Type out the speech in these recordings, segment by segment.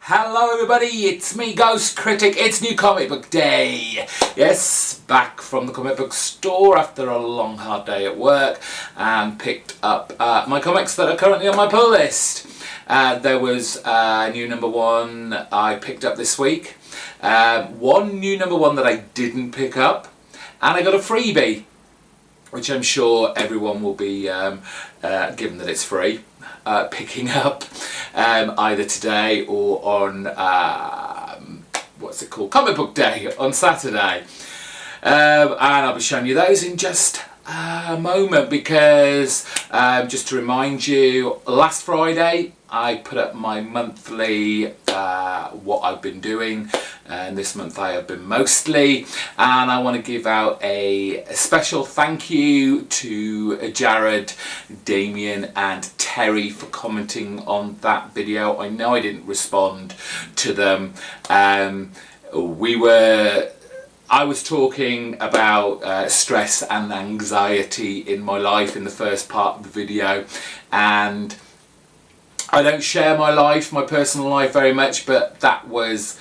Hello everybody, it's me, GhostCritic. It's New Comic Book Day. Yes, back from the comic book store after a long hard day at work and picked up my comics that are currently on my pull list. There was new number one I picked up this week, one new number one that I didn't pick up, and I got a freebie, which I'm sure everyone will be, given that it's free, picking up either today or on, what's it called, Comic Book Day on Saturday. And I'll be showing you those in just a moment because, just to remind you, last Friday I put up my monthly, what I've been doing, and this month I have been mostly, and I want to give out a special thank you to Jared, Damien and Terry for commenting on that video. I know I didn't respond to them. I was talking about stress and anxiety in my life in the first part of the video, and I don't share my life, my personal life very much, but that was,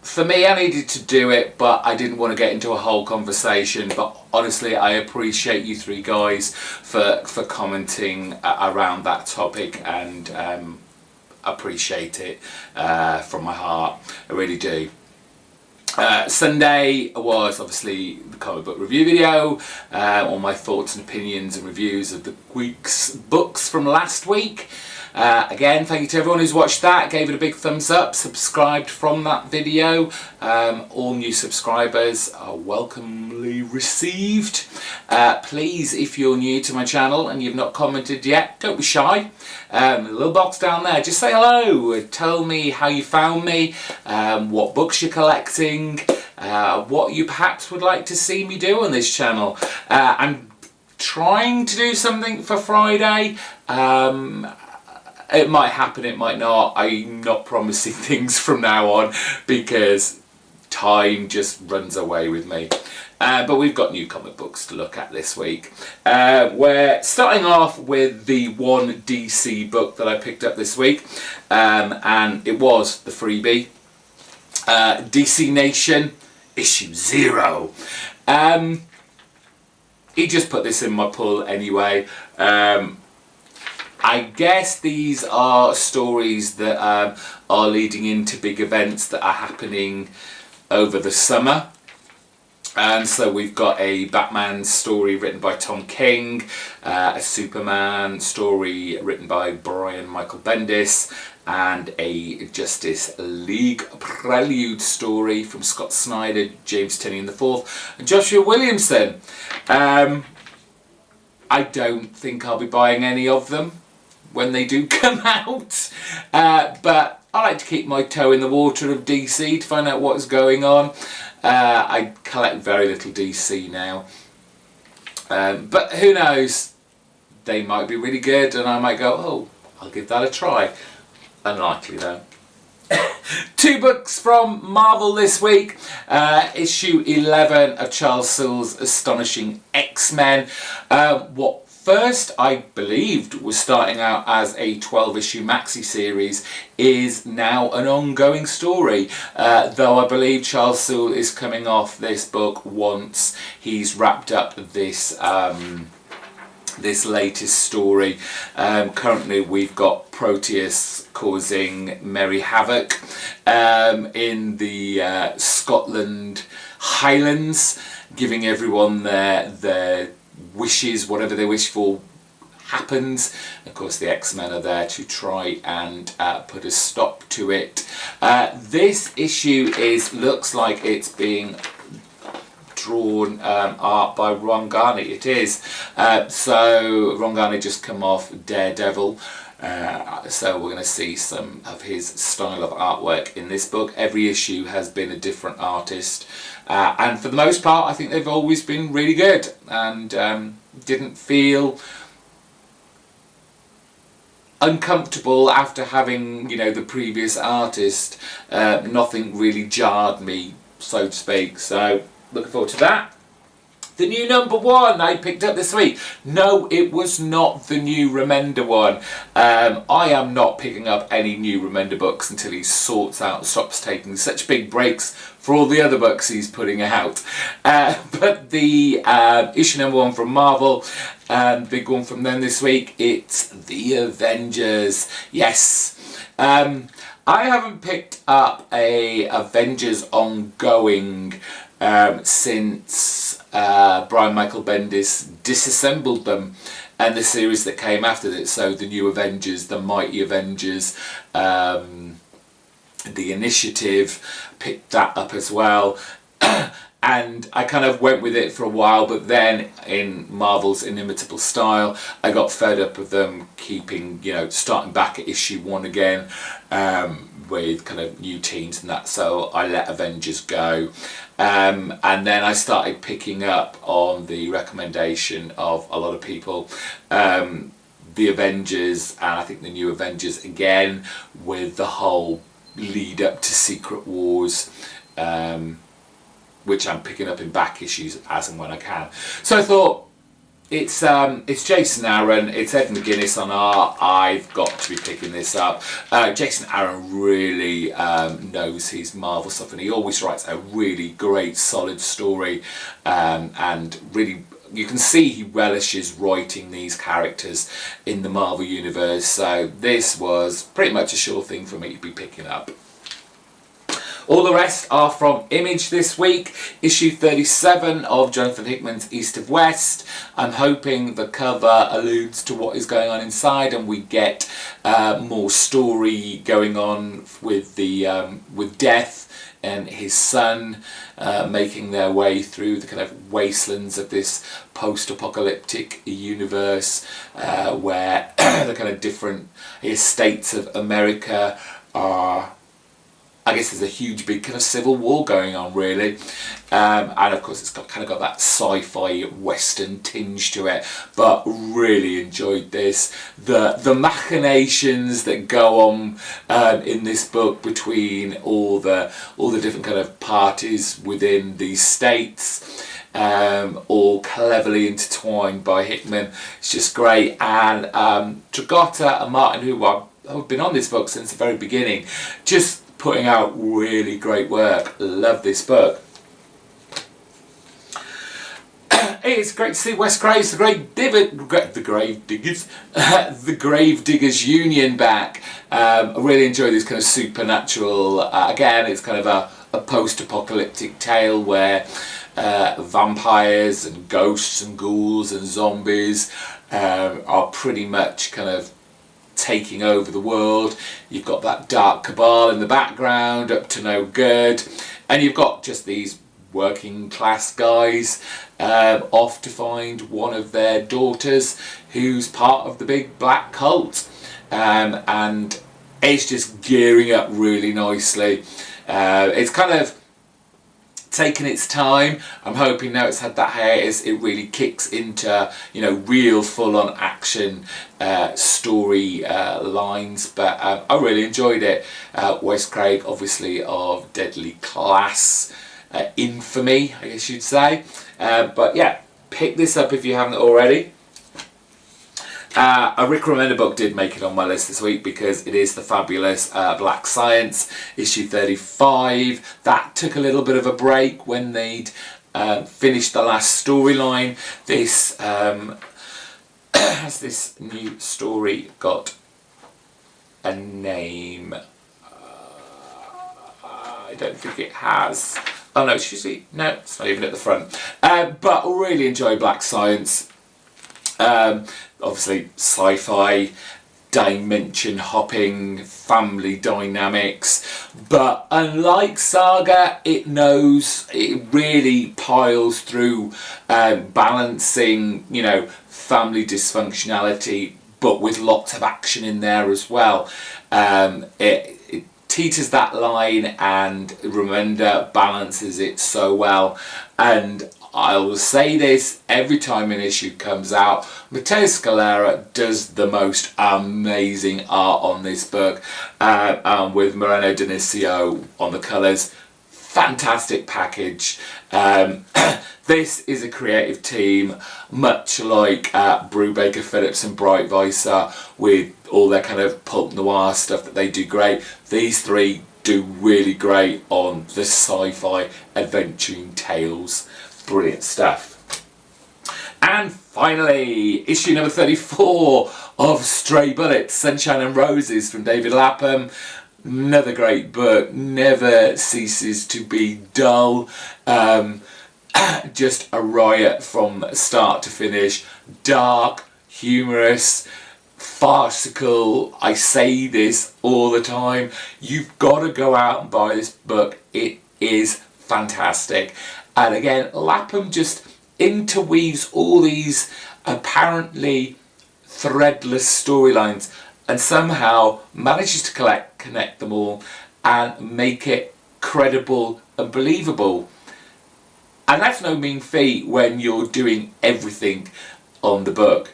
for me, I needed to do it, but I didn't want to get into a whole conversation. But honestly, I appreciate you three guys for commenting around that topic, and appreciate it from my heart. I really do. Sunday was obviously the comic book review video, all my thoughts and opinions and reviews of the week's books from last week. Again, thank you to everyone who's watched that, gave it a big thumbs up, subscribed from that video. All new subscribers are welcomely received. Please, if you're new to my channel and you've not commented yet, don't be shy. A little box down there, just say hello, tell me how you found me, what books you're collecting, what you perhaps would like to see me do on this channel. I'm trying to do something for Friday. It might happen, it might not. I'm not promising things from now on because time just runs away with me. But we've got new comic books to look at this week. We're starting off with the one DC book that I picked up this week, and it was the freebie, DC Nation issue 0. He just put this in my pull anyway. I guess these are stories that are leading into big events that are happening over the summer. And so we've got a Batman story written by Tom King, a Superman story written by Brian Michael Bendis, and a Justice League Prelude story from Scott Snyder, James Tynion IV, and Joshua Williamson. I don't think I'll be buying any of them when they do come out, but I like to keep my toe in the water of DC to find out what's going on. I collect very little DC now, but who knows, they might be really good and I might go, oh, I'll give that a try. Unlikely though. Two books from Marvel this week. Issue 11 of Charles Soule's Astonishing X-Men. What first I believed was starting out as a 12-issue maxi series is now an ongoing story, though I believe Charles Soule is coming off this book once he's wrapped up this this latest story. Currently we've got Proteus causing merry havoc in the Scotland Highlands, giving everyone their wishes, whatever they wish for happens. Of course the X-Men are there to try and put a stop to it. This issue looks like it's being drawn art by Ron Garney. It is. So Ron Garney just come off Daredevil. So we're going to see some of his style of artwork in this book. Every issue has been a different artist, and for the most part I think they've always been really good, and didn't feel uncomfortable after having, you know, the previous artist. Nothing really jarred me, so to speak, so looking forward to that. the new #1 I picked up this week. No, it was not the new Remender one. I am not picking up any new Remender books until he sorts out and stops taking such big breaks for all the other books he's putting out. But the issue #1 from Marvel, big one from them this week, it's the Avengers. Yes. I haven't picked up a Avengers ongoing since Brian Michael Bendis disassembled them and the series that came after it. So the New Avengers, the Mighty Avengers, the Initiative, picked that up as well. And I kind of went with it for a while, but then in Marvel's inimitable style, I got fed up with them keeping, starting back at issue 1 again, with kind of new teams and that, so I let Avengers go. And then I started picking up, on the recommendation of a lot of people, the Avengers, and I think the New Avengers again, with the whole lead up to Secret Wars, which I'm picking up in back issues as and when I can. So I thought, it's Jason Aaron, it's Ed McGuinness on art, I've got to be picking this up. Jason Aaron really knows his Marvel stuff, and he always writes a really great solid story, and really you can see he relishes writing these characters in the Marvel universe, so this was pretty much a sure thing for me to be picking up. All the rest are from Image this week. Issue 37 of Jonathan Hickman's East of West. I'm hoping the cover alludes to what is going on inside, and we get more story going on with with Death and his son making their way through the kind of wastelands of this post-apocalyptic universe, where the kind of different states of America are, I guess there's a huge big kind of civil war going on, really, and of course it's kind of got that sci-fi western tinge to it, but really enjoyed this. The machinations that go on in this book between all the different kind of parties within these states, all cleverly intertwined by Hickman, it's just great. And Tragotta and Martin, who have been on this book since the very beginning, just putting out really great work. Love this book. It's great to see Wes Crave's the Grave Diggers Union back. I really enjoy this kind of supernatural, again it's kind of a post-apocalyptic tale where vampires and ghosts and ghouls and zombies are pretty much kind of taking over the world. You've got that dark cabal in the background, up to no good, and you've got just these working class guys off to find one of their daughters who's part of the big black cult, and it's just gearing up really nicely. It's kind of taken its time. I'm hoping now it's had that hiatus, it really kicks into real full-on action story lines, but I really enjoyed it. Wes Craig, obviously of Deadly Class infamy, I guess you'd say, but yeah, pick this up if you haven't already. A Rick Remender book did make it on my list this week because it is the fabulous Black Science, issue 35. That took a little bit of a break when they'd finished the last storyline. This has this new story got a name? I don't think it has. Oh no, it's usually, no, it's not even at the front. But really enjoy Black Science. Obviously sci-fi, dimension hopping, family dynamics, but unlike Saga, it really piles through balancing family dysfunctionality, but with lots of action in there as well. It teeters that line, and Remender balances it so well. And I will say this every time an issue comes out, Matteo Scalera does the most amazing art on this book, with Moreno Dionisio on the colours. fantastic package. This is a creative team, much like Brubaker, Phillips and Bright Weiser, with all their kind of pulp noir stuff that they do great. These three do really great on the sci-fi adventuring tales. Brilliant stuff. And finally, issue number 34 of Stray Bullets, Sunshine and Roses from David Lapham. Another great book, never ceases to be dull. Just a riot from start to finish. Dark, humorous, farcical. I say this all the time. You've got to go out and buy this book. It is fantastic. And again, Lapham just interweaves all these apparently threadless storylines and somehow manages to connect them all and make it credible and believable. And that's no mean feat when you're doing everything on the book.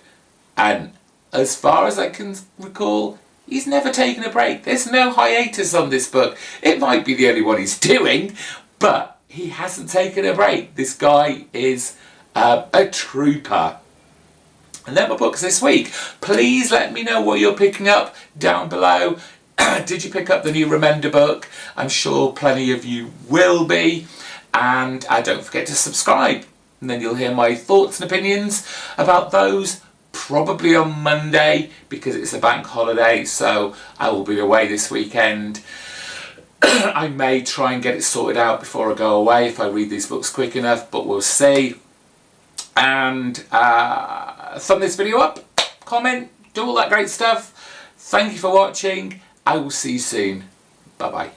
And as far as I can recall, he's never taken a break. There's no hiatus on this book. It might be the only one he's doing, but he hasn't taken a break. This guy is a trooper. And they're my books this week. Please let me know what you're picking up down below. Did you pick up the new Remender book? I'm sure plenty of you will be. And don't forget to subscribe. And then you'll hear my thoughts and opinions about those probably on Monday, because it's a bank holiday, so I will be away this weekend. I may try and get it sorted out before I go away if I read these books quick enough, but we'll see. And thumb this video up, comment, do all that great stuff. Thank you for watching. I will see you soon. Bye bye.